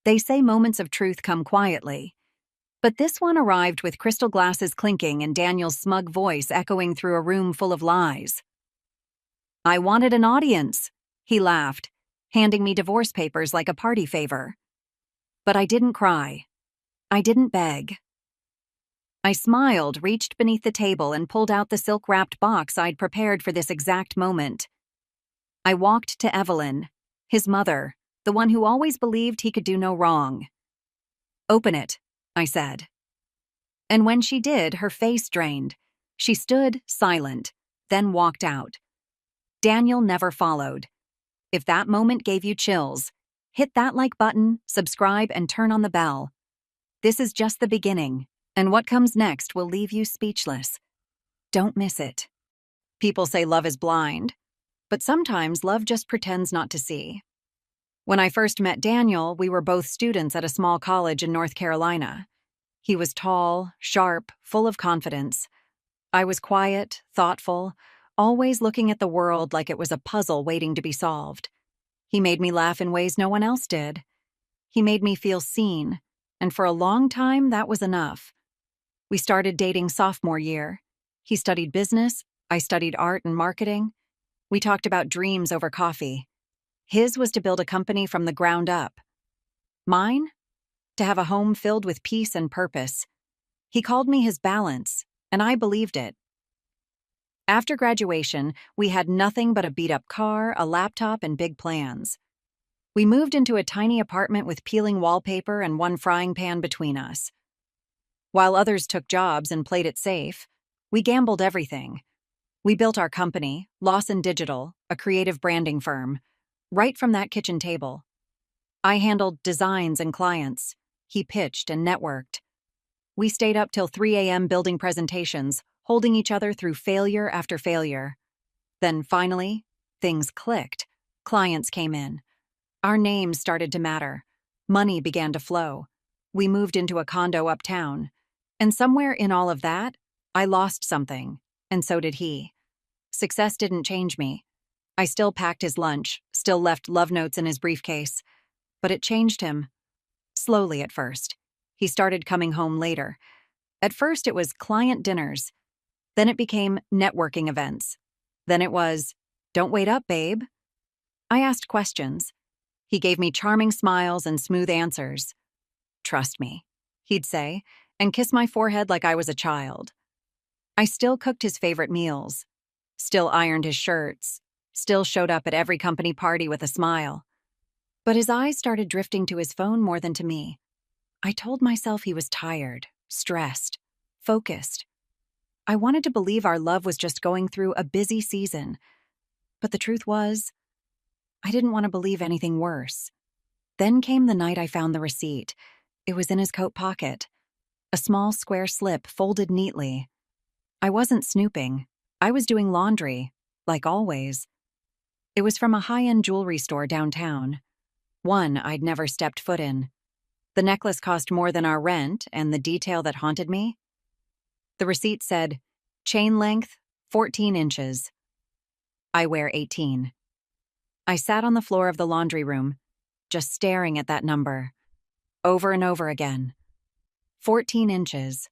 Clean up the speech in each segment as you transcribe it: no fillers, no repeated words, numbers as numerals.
They say moments of truth come quietly, but this one arrived with crystal glasses clinking and Daniel's smug voice echoing through a room full of lies. "I wanted an audience," he laughed, handing me divorce papers like a party favor. But I didn't cry. I didn't beg. I smiled, reached beneath the table, and pulled out the silk-wrapped box I'd prepared for this exact moment. I walked to Evelyn, his mother, the one who always believed he could do no wrong. "Open it," I said. And when she did, her face drained. She stood silent, then walked out. Daniel never followed. If that moment gave you chills, hit that like button, subscribe, and turn on the bell. This is just the beginning, and what comes next will leave you speechless. Don't miss it. People say love is blind, but sometimes love just pretends not to see. When I first met Daniel, we were both students at a small college in North Carolina. He was tall, sharp, full of confidence. I was quiet, thoughtful, always looking at the world like it was a puzzle waiting to be solved. He made me laugh in ways no one else did. He made me feel seen, and for a long time, that was enough. We started dating sophomore year. He studied business, I studied art and marketing. We talked about dreams over coffee. His was to build a company from the ground up. Mine? To have a home filled with peace and purpose. He called me his balance, and I believed it. After graduation, we had nothing but a beat-up car, a laptop, and big plans. We moved into a tiny apartment with peeling wallpaper and one frying pan between us. While others took jobs and played it safe, we gambled everything. We built our company, Lawson Digital, a creative branding firm, right from that kitchen table. I handled designs and clients. He pitched and networked. We stayed up till 3 a.m. building presentations, holding each other through failure after failure. Then finally, things clicked. Clients came in. Our names started to matter. Money began to flow. We moved into a condo uptown. And somewhere in all of that, I lost something, and so did he. Success didn't change me. I still packed his lunch, still left love notes in his briefcase. But it changed him. Slowly at first. He started coming home later. At first it was client dinners. Then it became networking events. Then it was, "Don't wait up, babe." I asked questions. He gave me charming smiles and smooth answers. "Trust me," he'd say, and kiss my forehead like I was a child. I still cooked his favorite meals, still ironed his shirts, still showed up at every company party with a smile. But his eyes started drifting to his phone more than to me. I told myself he was tired, stressed, focused. I wanted to believe our love was just going through a busy season. But the truth was, I didn't want to believe anything worse. Then came the night I found the receipt. It was in his coat pocket. A small square slip folded neatly. I wasn't snooping. I was doing laundry, like always. It was from a high-end jewelry store downtown. One I'd never stepped foot in. The necklace cost more than our rent, and the detail that haunted me? The receipt said, chain length, 14 inches. I wear 18. I sat on the floor of the laundry room, just staring at that number, over and over again. 14 inches.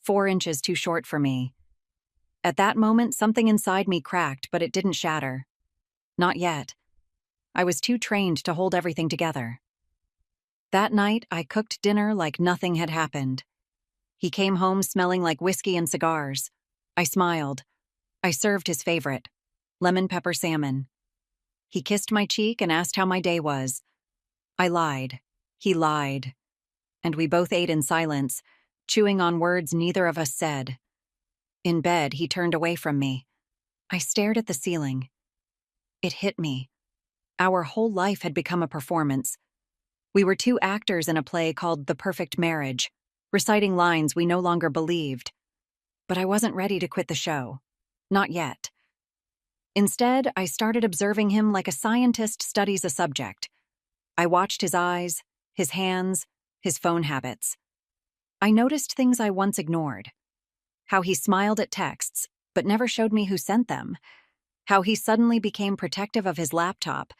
4 inches too short for me. At that moment, something inside me cracked, but it didn't shatter. Not yet. I was too trained to hold everything together. That night, I cooked dinner like nothing had happened. He came home smelling like whiskey and cigars. I smiled. I served his favorite, lemon pepper salmon. He kissed my cheek and asked how my day was. I lied. He lied. And we both ate in silence, chewing on words neither of us said. In bed, he turned away from me. I stared at the ceiling. It hit me. Our whole life had become a performance. We were two actors in a play called The Perfect Marriage, reciting lines we no longer believed. But I wasn't ready to quit the show. Not yet. Instead, I started observing him like a scientist studies a subject. I watched his eyes, his hands, his phone habits. I noticed things I once ignored. How he smiled at texts, but never showed me who sent them. How he suddenly became protective of his laptop.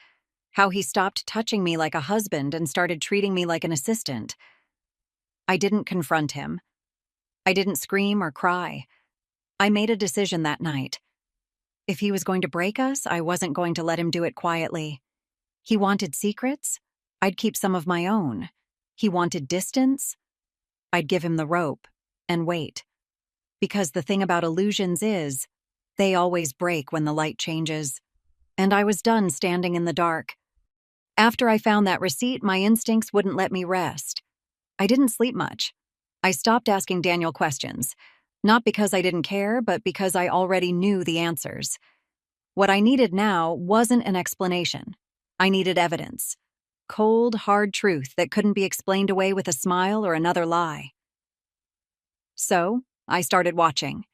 how he stopped touching me like a husband and started treating me like an assistant. I didn't confront him. I didn't scream or cry. I made a decision that night. If he was going to break us, I wasn't going to let him do it quietly. He wanted secrets? I'd keep some of my own. He wanted distance? I'd give him the rope and wait. Because the thing about illusions is, they always break when the light changes. And I was done standing in the dark. After I found that receipt, my instincts wouldn't let me rest. I didn't sleep much. I stopped asking Daniel questions, not because I didn't care, but because I already knew the answers. What I needed now wasn't an explanation. I needed evidence. Cold, hard truth that couldn't be explained away with a smile or another lie. So, I started watching.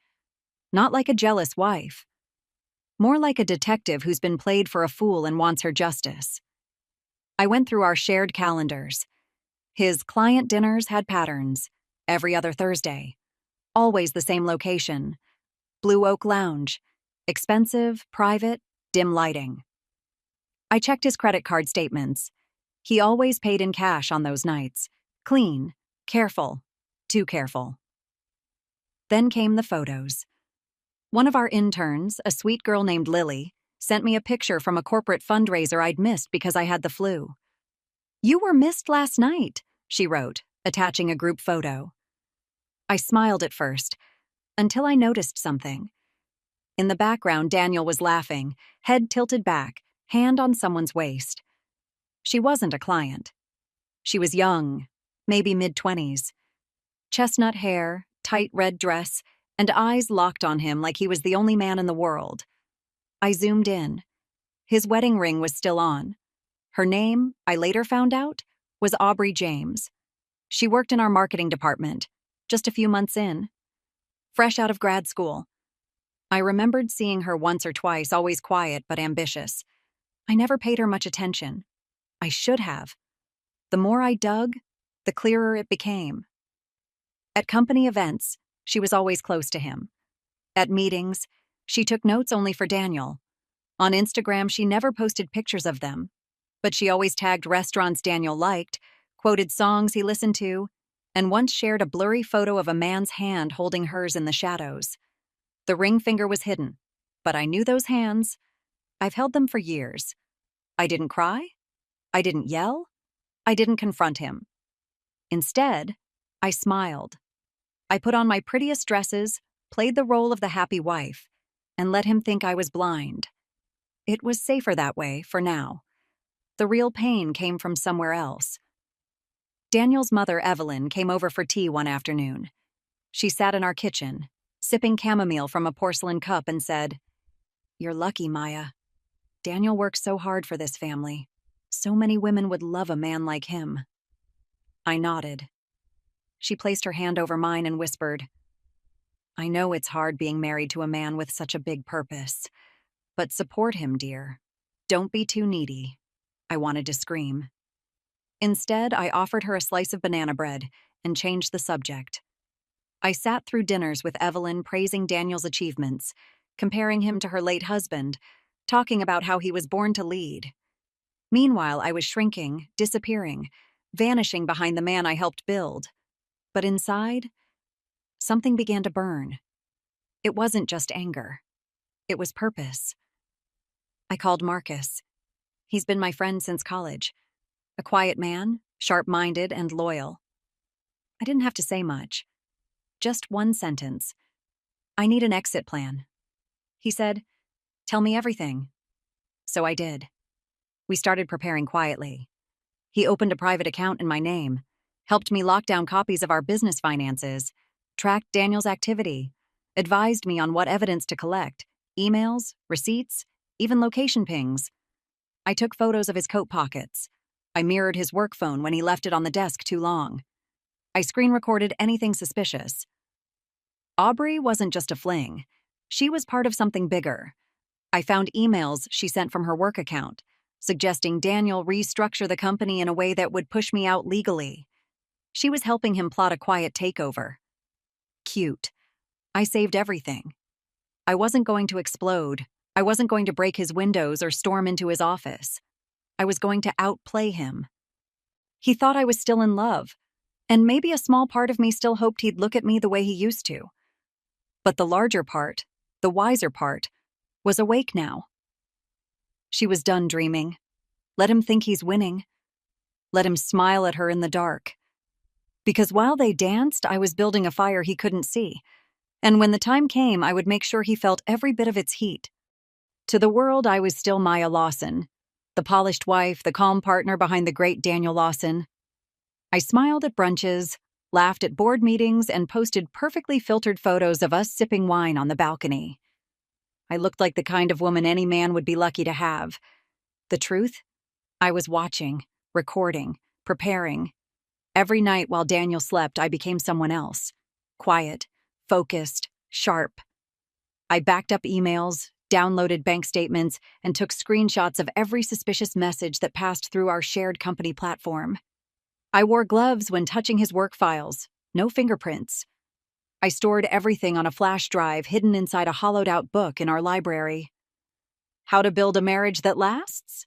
Not like a jealous wife. More like a detective who's been played for a fool and wants her justice. I went through our shared calendars. His client dinners had patterns. Every other Thursday. Always the same location. Blue Oak Lounge. Expensive, private, dim lighting. I checked his credit card statements. He always paid in cash on those nights. Clean, careful, too careful. Then came the photos. One of our interns, a sweet girl named Lily, sent me a picture from a corporate fundraiser I'd missed because I had the flu. "You were missed last night," she wrote, attaching a group photo. I smiled at first, until I noticed something. In the background, Daniel was laughing, head tilted back, hand on someone's waist. She wasn't a client. She was young, maybe mid-20s. Chestnut hair, tight red dress, and eyes locked on him like he was the only man in the world. I zoomed in. His wedding ring was still on. Her name, I later found out, was Aubrey James. She worked in our marketing department, just a few months in. Fresh out of grad school. I remembered seeing her once or twice, always quiet but ambitious. I never paid her much attention. I should have. The more I dug, the clearer it became. At company events, she was always close to him. At meetings, she took notes only for Daniel. On Instagram, she never posted pictures of them, but she always tagged restaurants Daniel liked, quoted songs he listened to, and once shared a blurry photo of a man's hand holding hers in the shadows. The ring finger was hidden, but I knew those hands. I've held them for years. I didn't cry. I didn't yell. I didn't confront him. Instead, I smiled. I put on my prettiest dresses, played the role of the happy wife, and let him think I was blind. It was safer that way for now. The real pain came from somewhere else. Daniel's mother, Evelyn, came over for tea one afternoon. She sat in our kitchen, sipping chamomile from a porcelain cup, and said, "You're lucky, Maya. Daniel works so hard for this family. So many women would love a man like him." I nodded. She placed her hand over mine and whispered, "I know it's hard being married to a man with such a big purpose, but support him, dear. Don't be too needy." I wanted to scream. Instead, I offered her a slice of banana bread and changed the subject. I sat through dinners with Evelyn praising Daniel's achievements, comparing him to her late husband, talking about how he was born to lead. Meanwhile, I was shrinking, disappearing, vanishing behind the man I helped build. But inside, something began to burn. It wasn't just anger. It was purpose. I called Marcus. He's been my friend since college. A quiet man, sharp-minded and loyal. I didn't have to say much. Just one sentence. "I need an exit plan." He said, "Tell me everything." So I did. We started preparing quietly. He opened a private account in my name, helped me lock down copies of our business finances, tracked Daniel's activity, advised me on what evidence to collect, emails, receipts, even location pings. I took photos of his coat pockets. I mirrored his work phone when he left it on the desk too long. I screen recorded anything suspicious. Aubrey wasn't just a fling. She was part of something bigger. I found emails she sent from her work account, suggesting Daniel restructure the company in a way that would push me out legally. She was helping him plot a quiet takeover. Cute. I saved everything. I wasn't going to explode. I wasn't going to break his windows or storm into his office. I was going to outplay him. He thought I was still in love, and maybe a small part of me still hoped he'd look at me the way he used to. But the larger part, the wiser part, was awake now. She was done dreaming. Let him think he's winning. Let him smile at her in the dark. Because while they danced, I was building a fire he couldn't see. And when the time came, I would make sure he felt every bit of its heat. To the world, I was still Maya Lawson, the polished wife, the calm partner behind the great Daniel Lawson. I smiled at brunches, laughed at board meetings, and posted perfectly filtered photos of us sipping wine on the balcony. I looked like the kind of woman any man would be lucky to have. The truth? I was watching, recording, preparing. Every night while Daniel slept, I became someone else. Quiet, focused, sharp. I backed up emails, downloaded bank statements, and took screenshots of every suspicious message that passed through our shared company platform. I wore gloves when touching his work files, no fingerprints. I stored everything on a flash drive hidden inside a hollowed-out book in our library. How to build a marriage that lasts?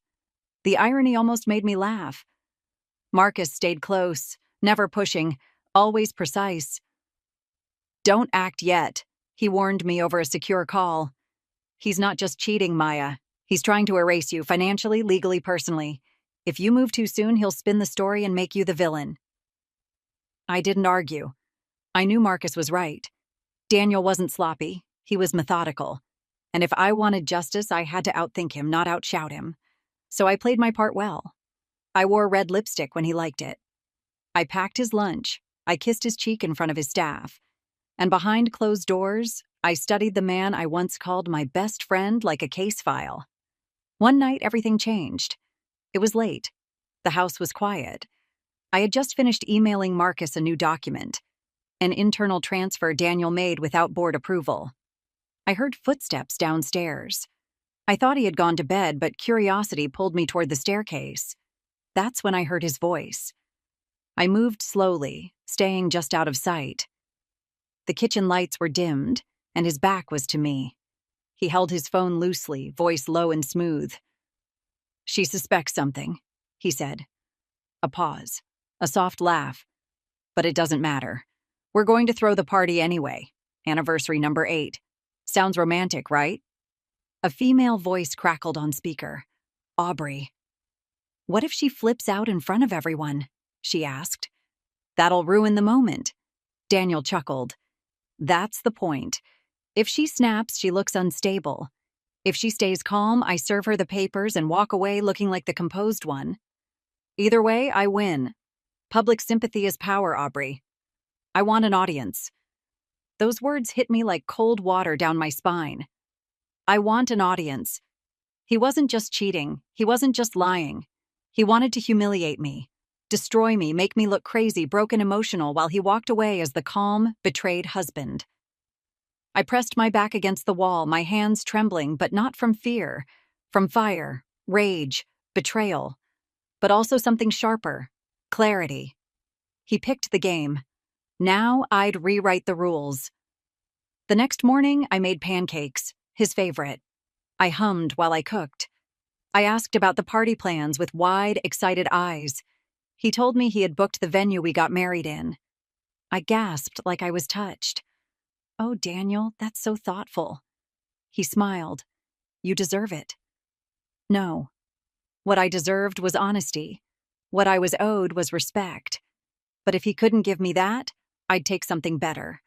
The irony almost made me laugh. Marcus stayed close, never pushing, always precise. "Don't act yet," he warned me over a secure call. "He's not just cheating, Maya. He's trying to erase you financially, legally, personally. If you move too soon, he'll spin the story and make you the villain." I didn't argue. I knew Marcus was right. Daniel wasn't sloppy. He was methodical. And if I wanted justice, I had to outthink him, not outshout him. So I played my part well. I wore red lipstick when he liked it. I packed his lunch. I kissed his cheek in front of his staff. And behind closed doors, I studied the man I once called my best friend like a case file. One night, everything changed. It was late. The house was quiet. I had just finished emailing Marcus a new document, an internal transfer Daniel made without board approval. I heard footsteps downstairs. I thought he had gone to bed, but curiosity pulled me toward the staircase. That's when I heard his voice. I moved slowly, staying just out of sight. The kitchen lights were dimmed, and his back was to me. He held his phone loosely, voice low and smooth. "She suspects something," he said. A pause, a soft laugh. "But it doesn't matter. We're going to throw the party anyway. Anniversary number 8. Sounds romantic, right?" A female voice crackled on speaker. "Aubrey." "What if she flips out in front of everyone?" she asked. "That'll ruin the moment." Daniel chuckled. "That's the point. If she snaps, she looks unstable. If she stays calm, I serve her the papers and walk away looking like the composed one. Either way, I win. Public sympathy is power, Aubrey. I want an audience." Those words hit me like cold water down my spine. I want an audience. He wasn't just cheating. He wasn't just lying. He wanted to humiliate me, destroy me, make me look crazy, broken, emotional, while he walked away as the calm, betrayed husband. I pressed my back against the wall, my hands trembling, but not from fear, from fire, rage, betrayal, but also something sharper, clarity. He picked the game. Now I'd rewrite the rules. The next morning, I made pancakes, his favorite. I hummed while I cooked. I asked about the party plans with wide, excited eyes. He told me he had booked the venue we got married in. I gasped like I was touched. "Oh, Daniel, that's so thoughtful." He smiled. "You deserve it." No. What I deserved was honesty. What I was owed was respect. But if he couldn't give me that, I'd take something better.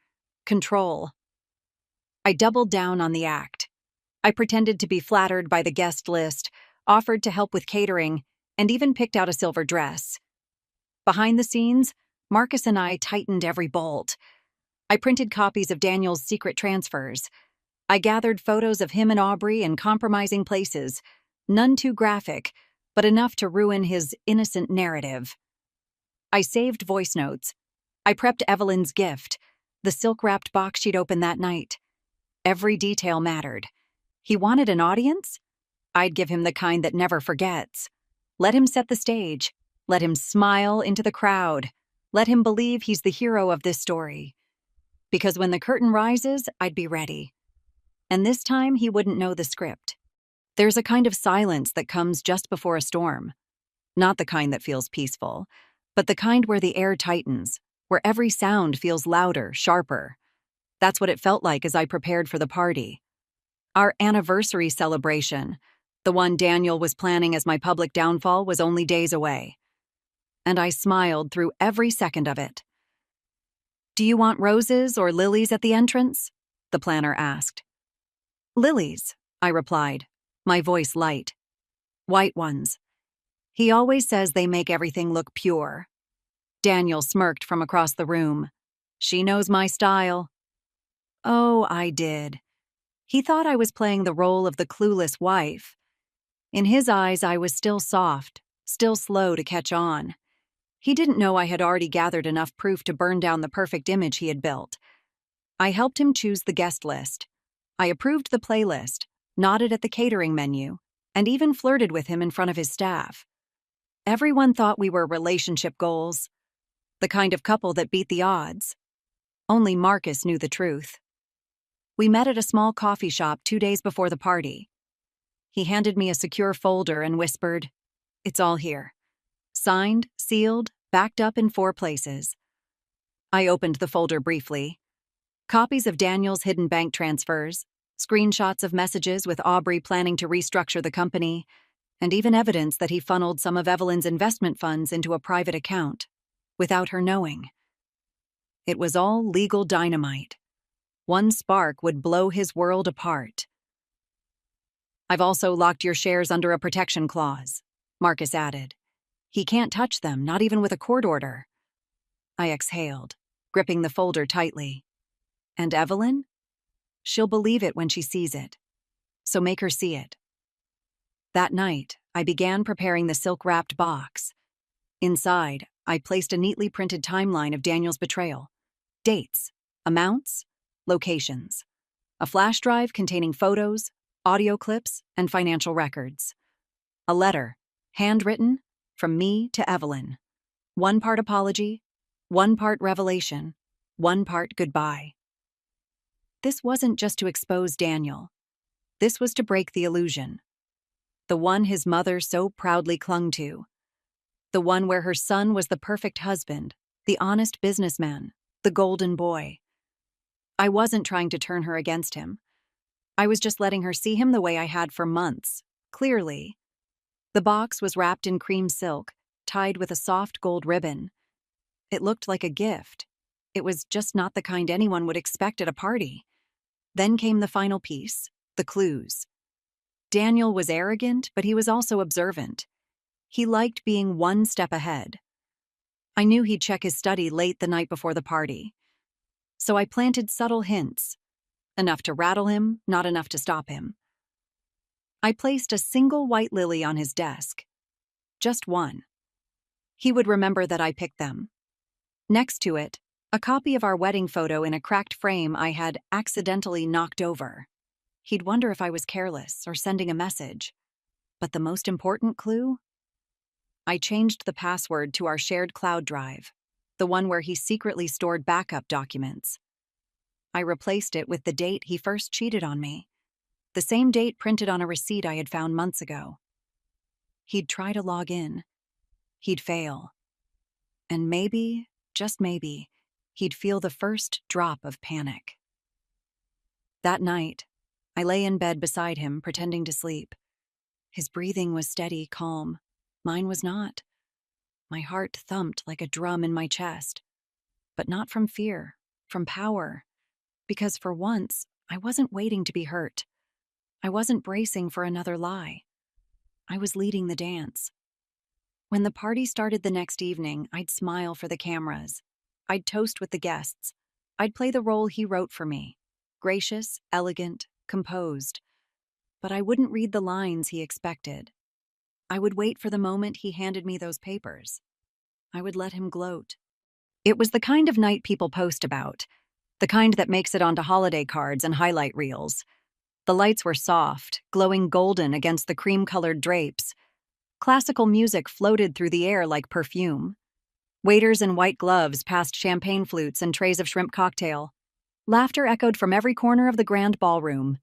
Control. I doubled down on the act. I pretended to be flattered by the guest list, offered to help with catering, and even picked out a silver dress. Behind the scenes, Marcus and I tightened every bolt. I printed copies of Daniel's secret transfers. I gathered photos of him and Aubrey in compromising places, none too graphic, but enough to ruin his innocent narrative. I saved voice notes. I prepped Evelyn's gift, the silk-wrapped box she'd opened that night. Every detail mattered. He wanted an audience? I'd give him the kind that never forgets. Let him set the stage. Let him smile into the crowd. Let him believe he's the hero of this story. Because when the curtain rises, I'd be ready. And this time, he wouldn't know the script. There's a kind of silence that comes just before a storm. Not the kind that feels peaceful, but the kind where the air tightens, where every sound feels louder, sharper. That's what it felt like as I prepared for the party. Our anniversary celebration, the one Daniel was planning as my public downfall, was only days away. And I smiled through every second of it. "Do you want roses or lilies at the entrance?" the planner asked. "Lilies," I replied, my voice light. "White ones. He always says they make everything look pure." Daniel smirked from across the room. "She knows my style." Oh, I did. He thought I was playing the role of the clueless wife. In his eyes, I was still soft, still slow to catch on. He didn't know I had already gathered enough proof to burn down the perfect image he had built. I helped him choose the guest list. I approved the playlist, nodded at the catering menu, and even flirted with him in front of his staff. Everyone thought we were relationship goals, the kind of couple that beat the odds. Only Marcus knew the truth. We met at a small coffee shop 2 days before the party. He handed me a secure folder and whispered, "It's all here. Signed, sealed, backed up in 4 places." I opened the folder briefly. Copies of Daniel's hidden bank transfers, screenshots of messages with Aubrey planning to restructure the company, and even evidence that he funneled some of Evelyn's investment funds into a private account, without her knowing. It was all legal dynamite. One spark would blow his world apart. "I've also locked your shares under a protection clause," Marcus added. "He can't touch them, not even with a court order." I exhaled, gripping the folder tightly. "And Evelyn? She'll believe it when she sees it. So make her see it." That night, I began preparing the silk-wrapped box. Inside, I placed a neatly printed timeline of Daniel's betrayal. Dates, amounts, locations. A flash drive containing photos, audio clips, and financial records. A letter, handwritten, from me to Evelyn. 1 part apology, 1 part revelation, 1 part goodbye. This wasn't just to expose Daniel. This was to break the illusion. The one his mother so proudly clung to. The one where her son was the perfect husband, the honest businessman, the golden boy. I wasn't trying to turn her against him. I was just letting her see him the way I had for months, clearly. The box was wrapped in cream silk, tied with a soft gold ribbon. It looked like a gift. It was just not the kind anyone would expect at a party. Then came the final piece, the clues. Daniel was arrogant, but he was also observant. He liked being 1 step ahead. I knew he'd check his study late the night before the party. So I planted subtle hints. Enough to rattle him, not enough to stop him. I placed a single white lily on his desk. Just 1. He would remember that I picked them. Next to it, a copy of our wedding photo in a cracked frame I had accidentally knocked over. He'd wonder if I was careless or sending a message. But the most important clue? I changed the password to our shared cloud drive, the one where he secretly stored backup documents. I replaced it with the date he first cheated on me, the same date printed on a receipt I had found months ago. He'd try to log in. He'd fail. And maybe, just maybe, he'd feel the first drop of panic. That night, I lay in bed beside him, pretending to sleep. His breathing was steady, calm. Mine was not. My heart thumped like a drum in my chest. But not from fear, from power. Because for once, I wasn't waiting to be hurt. I wasn't bracing for another lie. I was leading the dance. When the party started the next evening, I'd smile for the cameras. I'd toast with the guests. I'd play the role he wrote for me. Gracious, elegant, composed. But I wouldn't read the lines he expected. I would wait for the moment he handed me those papers. I would let him gloat. It was the kind of night people post about, the kind that makes it onto holiday cards and highlight reels. The lights were soft, glowing golden against the cream-colored drapes. Classical music floated through the air like perfume. Waiters in white gloves passed champagne flutes and trays of shrimp cocktail. Laughter echoed from every corner of the grand ballroom.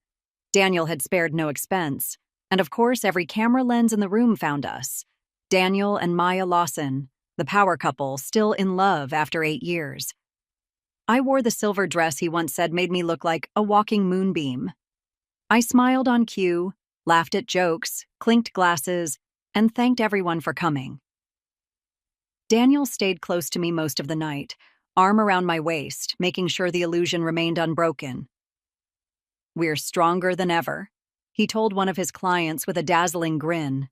Daniel had spared no expense. And of course, every camera lens in the room found us. Daniel and Maya Lawson, the power couple, still in love after 8 years. I wore the silver dress he once said made me look like a walking moonbeam. I smiled on cue, laughed at jokes, clinked glasses, and thanked everyone for coming. Daniel stayed close to me most of the night, arm around my waist, making sure the illusion remained unbroken. "We're stronger than ever," he told one of his clients with a dazzling grin.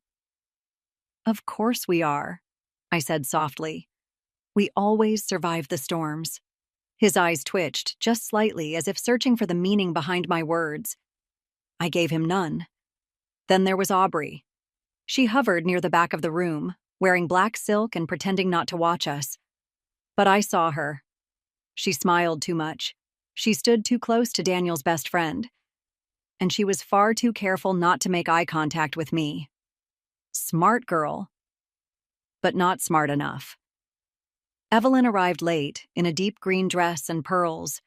"Of course we are," I said softly. "We always survive the storms." His eyes twitched, just slightly, as if searching for the meaning behind my words. I gave him none. Then there was Aubrey. She hovered near the back of the room, wearing black silk and pretending not to watch us. But I saw her. She smiled too much. She stood too close to Daniel's best friend. And she was far too careful not to make eye contact with me. Smart girl. But not smart enough. Evelyn arrived late, in a deep green dress and pearls.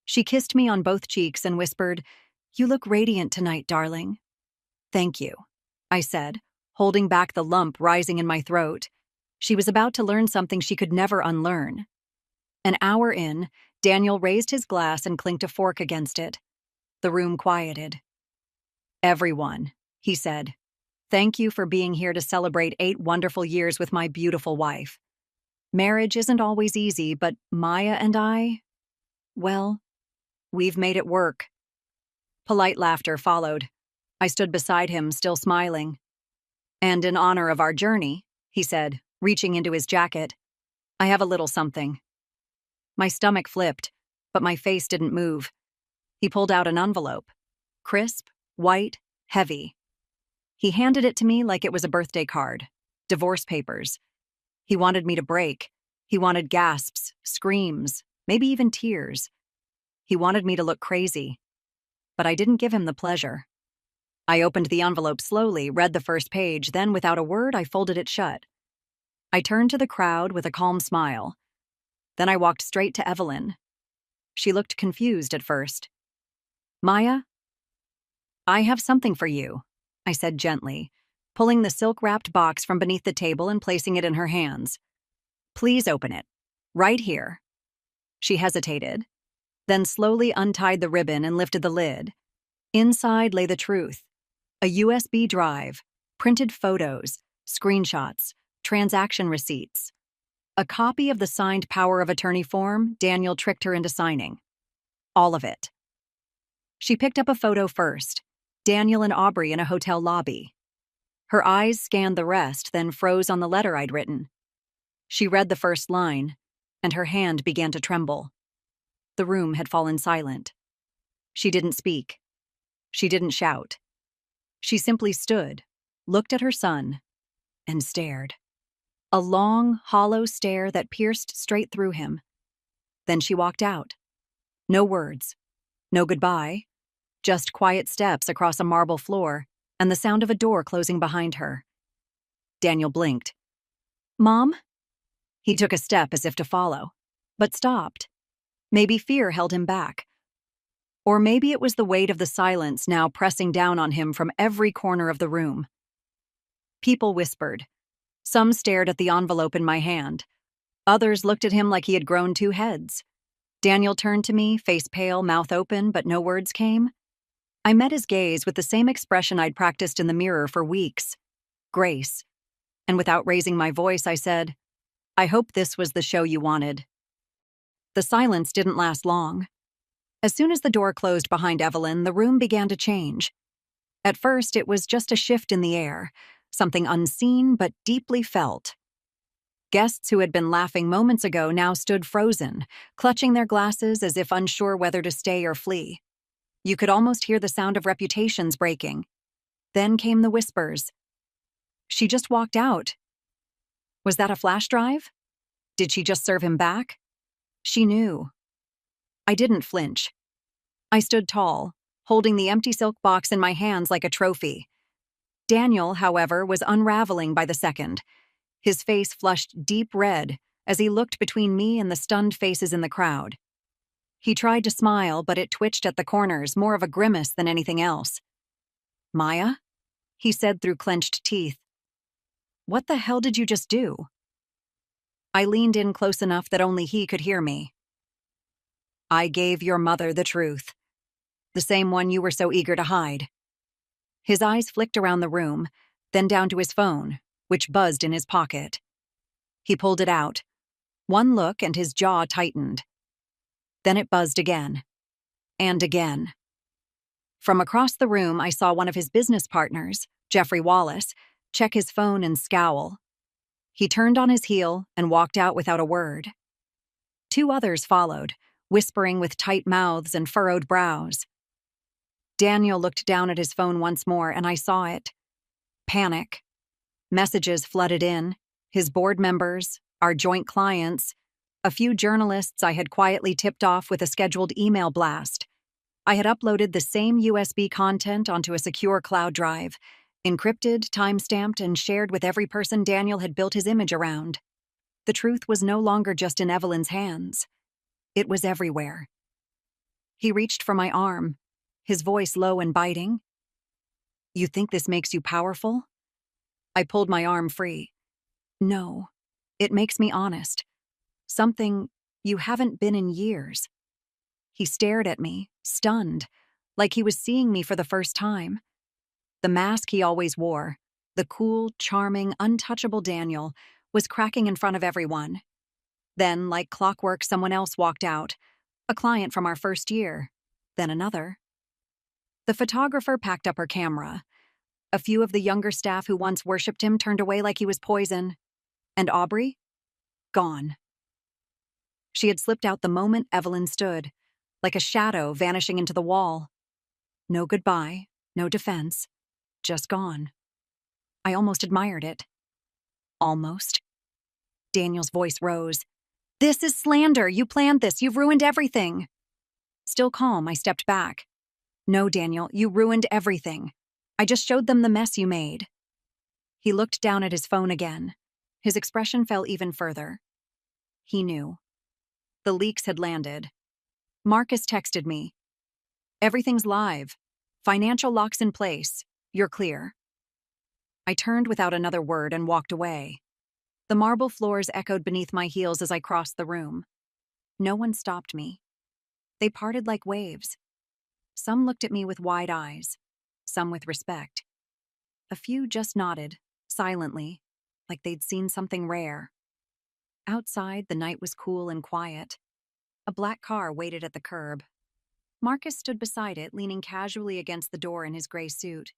She kissed me on both cheeks and whispered, "You look radiant tonight, darling." "Thank you," I said, holding back the lump rising in my throat. She was about to learn something she could never unlearn. An hour in, Daniel raised his glass and clinked a fork against it. The room quieted. "Everyone," he said, "thank you for being here to celebrate 8 wonderful years with my beautiful wife. Marriage isn't always easy, but Maya and I, well, we've made it work." Polite laughter followed. I stood beside him, still smiling. "And in honor of our journey," he said, reaching into his jacket, "I have a little something." My stomach flipped, but my face didn't move. He pulled out an envelope. Crisp, white, heavy. He handed it to me like it was a birthday card. Divorce papers. He wanted me to break. He wanted gasps, screams, maybe even tears. He wanted me to look crazy. But I didn't give him the pleasure. I opened the envelope slowly, read the first page, then without a word, I folded it shut. I turned to the crowd with a calm smile. Then I walked straight to Evelyn. She looked confused at first. "Maya, I have something for you," I said gently, pulling the silk-wrapped box from beneath the table and placing it in her hands. "Please open it. Right here." She hesitated, then slowly untied the ribbon and lifted the lid. Inside lay the truth. A USB drive, printed photos, screenshots, transaction receipts. A copy of the signed power of attorney form Daniel tricked her into signing. All of it. She picked up a photo first, Daniel and Aubrey in a hotel lobby. Her eyes scanned the rest, then froze on the letter I'd written. She read the first line, and her hand began to tremble. The room had fallen silent. She didn't speak. She didn't shout. She simply stood, looked at her son, and stared. A long, hollow stare that pierced straight through him. Then she walked out. No words. No goodbye. Just quiet steps across a marble floor and the sound of a door closing behind her. Daniel blinked. "Mom?" He took a step as if to follow, but stopped. Maybe fear held him back. Or maybe it was the weight of the silence now pressing down on him from every corner of the room. People whispered. Some stared at the envelope in my hand. Others looked at him like he had grown 2 heads. Daniel turned to me, face pale, mouth open, but no words came. I met his gaze with the same expression I'd practiced in the mirror for weeks. Grace. And without raising my voice, I said, "I hope this was the show you wanted." The silence didn't last long. As soon as the door closed behind Evelyn, the room began to change. At first, it was just a shift in the air, something unseen but deeply felt. Guests who had been laughing moments ago now stood frozen, clutching their glasses as if unsure whether to stay or flee. You could almost hear the sound of reputations breaking. Then came the whispers. "She just walked out. Was that a flash drive? Did she just serve him back?" She knew. I didn't flinch. I stood tall, holding the empty silk box in my hands like a trophy. Daniel, however, was unraveling by the second. His face flushed deep red as he looked between me and the stunned faces in the crowd. He tried to smile, but it twitched at the corners, more of a grimace than anything else. "Maya?" he said through clenched teeth. What the hell did you just do? I leaned in close enough that only he could hear me. I gave your mother the truth. The same one you were so eager to hide. His eyes flicked around the room, then down to his phone, which buzzed in his pocket. He pulled it out. One look and his jaw tightened. Then it buzzed again. And again. From across the room, I saw one of his business partners, Jeffrey Wallace, check his phone and scowl. He turned on his heel and walked out without a word. Two others followed, whispering with tight mouths and furrowed brows. Daniel looked down at his phone once more, and I saw it. Panic. Messages flooded in. His board members, our joint clients, a few journalists I had quietly tipped off with a scheduled email blast. I had uploaded the same USB content onto a secure cloud drive, encrypted, time-stamped, and shared with every person Daniel had built his image around. The truth was no longer just in Evelyn's hands. It was everywhere. He reached for my arm, his voice low and biting. You think this makes you powerful? I pulled my arm free. No, it makes me honest. Something you haven't been in years. He stared at me, stunned, like he was seeing me for the first time. The mask he always wore, the cool, charming, untouchable Daniel, was cracking in front of everyone. Then, like clockwork, someone else walked out, a client from our first year, then another. The photographer packed up her camera. A few of the younger staff who once worshipped him turned away like he was poison. And Aubrey? Gone. She had slipped out the moment Evelyn stood, like a shadow vanishing into the wall. No goodbye, no defense, just gone. I almost admired it. Almost. Daniel's voice rose. This is slander. You planned this. You've ruined everything. Still calm, I stepped back. No, Daniel, you ruined everything. I just showed them the mess you made. He looked down at his phone again. His expression fell even further. He knew. The leaks had landed. Marcus texted me. Everything's live. Financial locks in place. You're clear. I turned without another word and walked away. The marble floors echoed beneath my heels as I crossed the room. No one stopped me. They parted like waves. Some looked at me with wide eyes, some with respect. A few just nodded, silently, like they'd seen something rare. Outside, the night was cool and quiet. A black car waited at the curb. Marcus stood beside it, leaning casually against the door in his gray suit.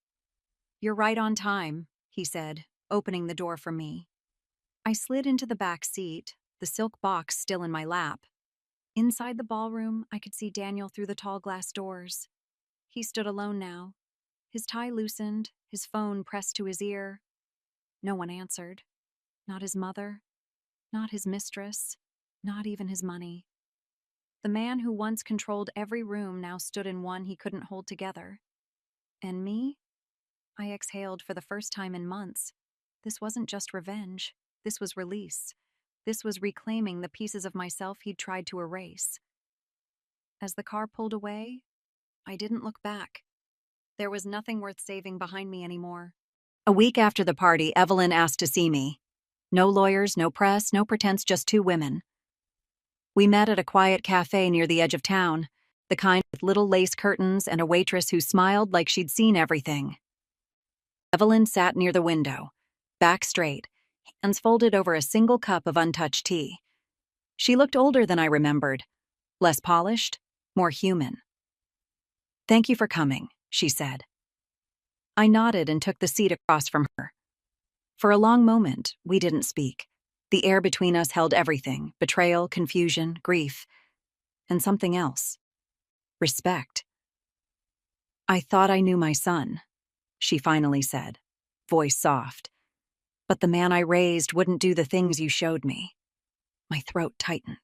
You're right on time, he said, opening the door for me. I slid into the back seat, the silk box still in my lap. Inside the ballroom, I could see Daniel through the tall glass doors. He stood alone now, his tie loosened, his phone pressed to his ear. No one answered. Not his mother, not his mistress, not even his money. The man who once controlled every room now stood in one he couldn't hold together. And me? I exhaled for the first time in months. This wasn't just revenge. This was release. This was reclaiming the pieces of myself he'd tried to erase. As the car pulled away, I didn't look back. There was nothing worth saving behind me anymore. A week after the party, Evelyn asked to see me. No lawyers, no press, no pretense, just two women. We met at a quiet cafe near the edge of town, the kind with little lace curtains and a waitress who smiled like she'd seen everything. Evelyn sat near the window, back straight, hands folded over a single cup of untouched tea. She looked older than I remembered, less polished, more human. Thank you for coming, she said. I nodded and took the seat across from her. For a long moment, we didn't speak. The air between us held everything: betrayal, confusion, grief, and something else. Respect. I thought I knew my son, she finally said, voice soft. But the man I raised wouldn't do the things you showed me. My throat tightened.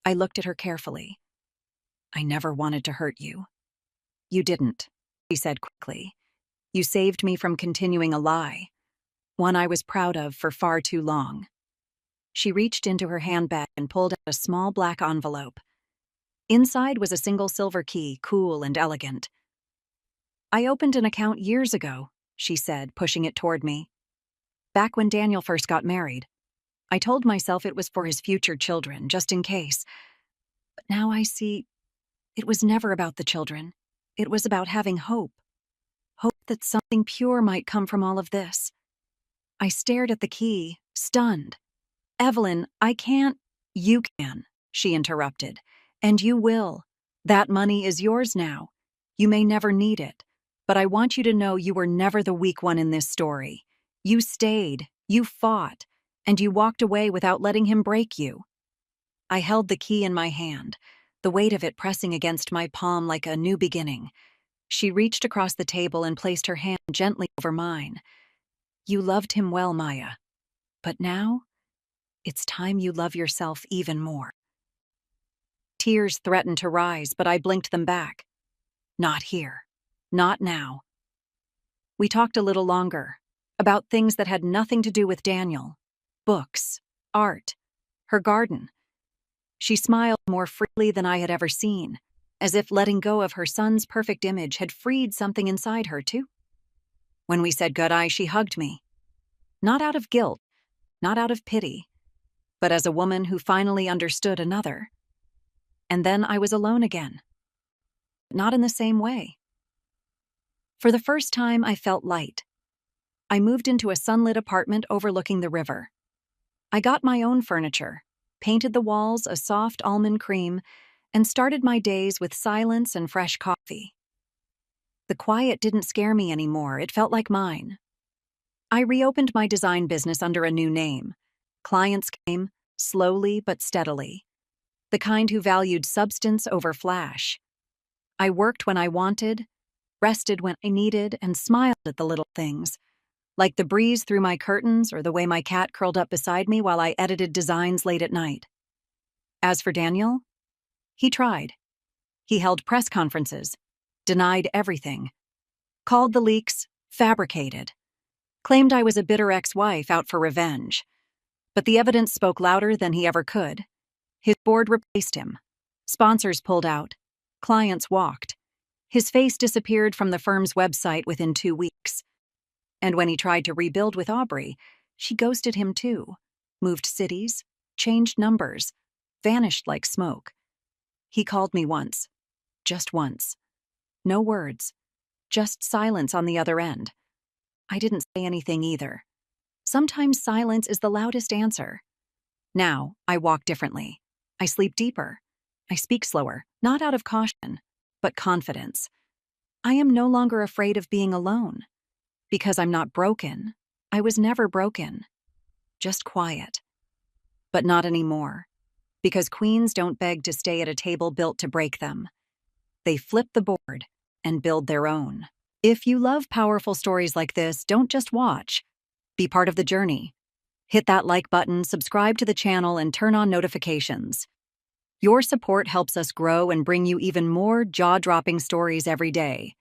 I looked at her carefully. I never wanted to hurt you. You didn't, she said quickly. You saved me from continuing a lie, one I was proud of for far too long. She reached into her handbag and pulled out a small black envelope. Inside was a single silver key, cool and elegant. I opened an account years ago, she said, pushing it toward me. Back when Daniel first got married, I told myself it was for his future children, just in case. But now I see it was never about the children. It was about having hope. Hope that something pure might come from all of this. I stared at the key, stunned. Evelyn, I can't. You can, she interrupted. And you will. That money is yours now. You may never need it. But I want you to know you were never the weak one in this story. You stayed, you fought, and you walked away without letting him break you. I held the key in my hand, the weight of it pressing against my palm like a new beginning. She reached across the table and placed her hand gently over mine. You loved him well, Maya. But now, it's time you love yourself even more. Tears threatened to rise, but I blinked them back. Not here. Not now. We talked a little longer, about things that had nothing to do with Daniel. Books, art, her garden. She smiled more freely than I had ever seen, as if letting go of her son's perfect image had freed something inside her, too. When we said goodbye, she hugged me. Not out of guilt, not out of pity, but as a woman who finally understood another. And then I was alone again. Not in the same way. For the first time, I felt light. I moved into a sunlit apartment overlooking the river. I got my own furniture, painted the walls a soft almond cream, and started my days with silence and fresh coffee. The quiet didn't scare me anymore, it felt like mine. I reopened my design business under a new name. Clients came, slowly but steadily. The kind who valued substance over flash. I worked when I wanted, rested when I needed, and smiled at the little things, like the breeze through my curtains or the way my cat curled up beside me while I edited designs late at night. As for Daniel, he tried. He held press conferences, denied everything, called the leaks fabricated, claimed I was a bitter ex-wife out for revenge. But the evidence spoke louder than he ever could. His board replaced him. Sponsors pulled out. Clients walked. His face disappeared from the firm's website within 2 weeks. And when he tried to rebuild with Aubrey, she ghosted him too, moved cities, changed numbers, vanished like smoke. He called me once. Just once. No words. Just silence on the other end. I didn't say anything either. Sometimes silence is the loudest answer. Now, I walk differently. I sleep deeper. I speak slower, not out of caution, but confidence. I am no longer afraid of being alone. Because I'm not broken. I was never broken. Just quiet. But not anymore. Because queens don't beg to stay at a table built to break them. They flip the board and build their own. If you love powerful stories like this, don't just watch. Be part of the journey. Hit that like button, subscribe to the channel, and turn on notifications. Your support helps us grow and bring you even more jaw-dropping stories every day.